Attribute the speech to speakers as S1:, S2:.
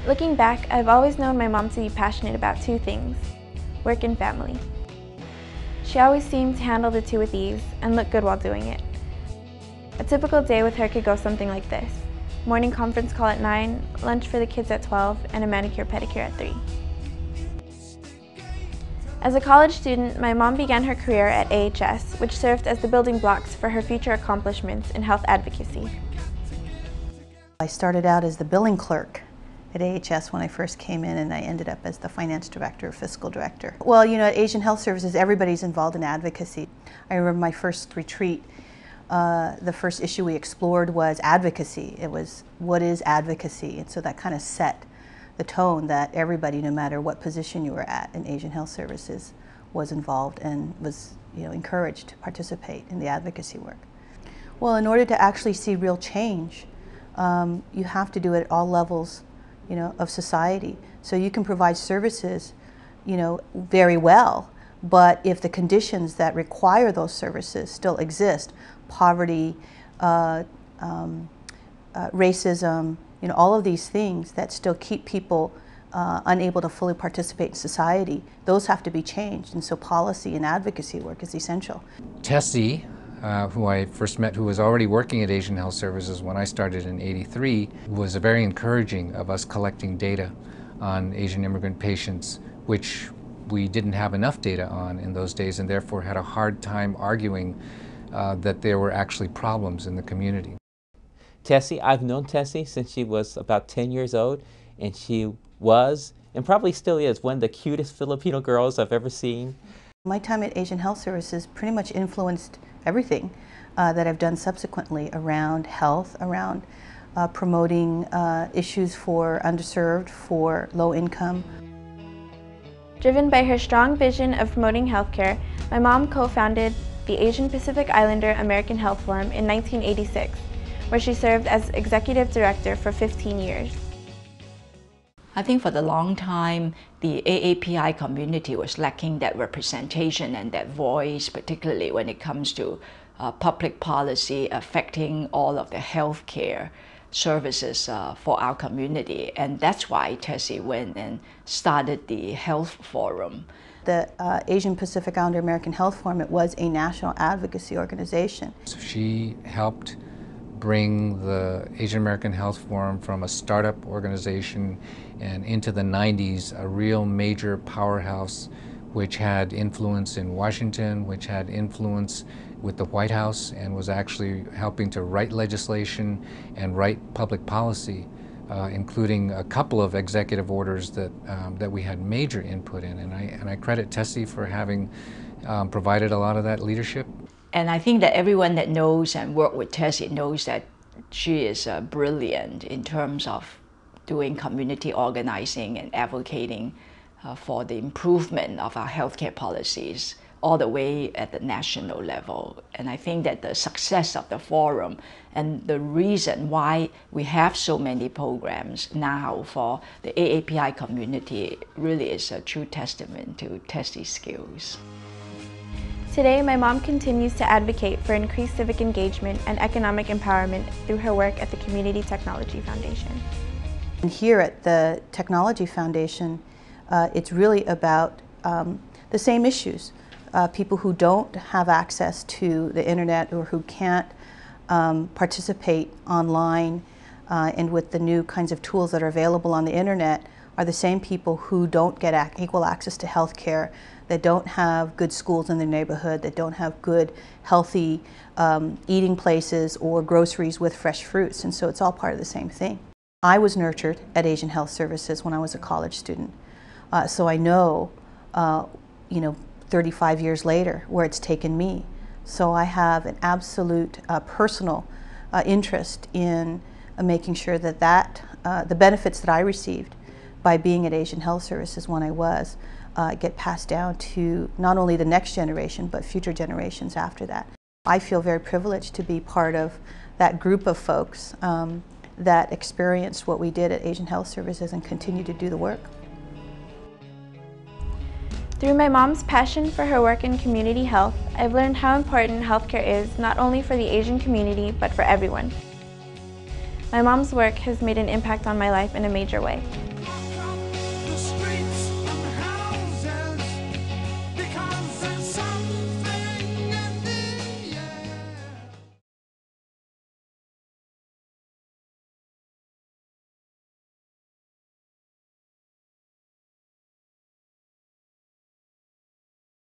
S1: Looking back, I've always known my mom to be passionate about two things: work and family. She always seemed to handle the two with ease and look good while doing it. A typical day with her could go something like this: morning conference call at 9, lunch for the kids at 12, and a manicure pedicure at 3. As a college student, my mom began her career at AHS, which served as the building blocks for her future accomplishments in health advocacy.
S2: I started out as the billing clerk at AHS when I first came in, and I ended up as the finance director, fiscal director. Well, you know, at Asian Health Services, everybody's involved in advocacy. I remember my first retreat, the first issue we explored was advocacy. It was, what is advocacy? And so that kind of set the tone that everybody, no matter what position you were at in Asian Health Services, was involved and was, you know, encouraged to participate in the advocacy work. Well, in order to actually see real change, you have to do it at all levels, you know, of society. So you can provide services, you know, very well, but if the conditions that require those services still exist, poverty, racism, you know, all of these things that still keep people unable to fully participate in society, those have to be changed. And so policy and advocacy work is essential.
S3: Tessie, who I first met, who was already working at Asian Health Services when I started in '83, was very encouraging of us collecting data on Asian immigrant patients, which we didn't have enough data on in those days, and therefore had a hard time arguing that there were actually problems in the community.
S4: Tessie, I've known Tessie since she was about 10 years old, and she was, and probably still is, one of the cutest Filipino girls I've ever seen.
S2: My time at Asian Health Services pretty much influenced everything that I've done subsequently around health, around promoting issues for underserved, for low income.
S1: Driven by her strong vision of promoting healthcare, my mom co-founded the Asian Pacific Islander American Health Forum in 1986, where she served as executive director for 15 years.
S5: I think for the long time, the AAPI community was lacking that representation and that voice, particularly when it comes to public policy affecting all of the healthcare services for our community. And that's why Tessie went and started the Health Forum.
S2: The Asian Pacific Islander American Health Forum, it was a national advocacy organization.
S3: So she helped bring the Asian American Health Forum from a startup organization and into the 90s, a real major powerhouse which had influence in Washington, which had influence with the White House, and was actually helping to write legislation and write public policy, including a couple of executive orders that we had major input in. And I credit Tessie for having provided a lot of that leadership.
S5: And I think that everyone that knows and worked with Tessie knows that she is brilliant in terms of doing community organizing and advocating for the improvement of our healthcare policies all the way at the national level. And I think that the success of the forum and the reason why we have so many programs now for the AAPI community really is a true testament to Tessie's skills.
S1: Today, my mom continues to advocate for increased civic engagement and economic empowerment through her work at the Community Technology Foundation.
S2: And here at the Technology Foundation, it's really about the same issues. People who don't have access to the internet or who can't participate online and with the new kinds of tools that are available on the internet are the same people who don't get equal access to health care, that don't have good schools in their neighborhood, that don't have good, healthy eating places or groceries with fresh fruits. And so it's all part of the same thing. I was nurtured at Asian Health Services when I was a college student. So I know, 35 years later, where it's taken me. So I have an absolute personal interest in making sure that the benefits that I received by being at Asian Health Services when I was get passed down to not only the next generation, but future generations after that. I feel very privileged to be part of that group of folks that experienced what we did at Asian Health Services and continue to do the work.
S1: Through my mom's passion for her work in community health, I've learned how important healthcare is not only for the Asian community, but for everyone. My mom's work has made an impact on my life in a major way.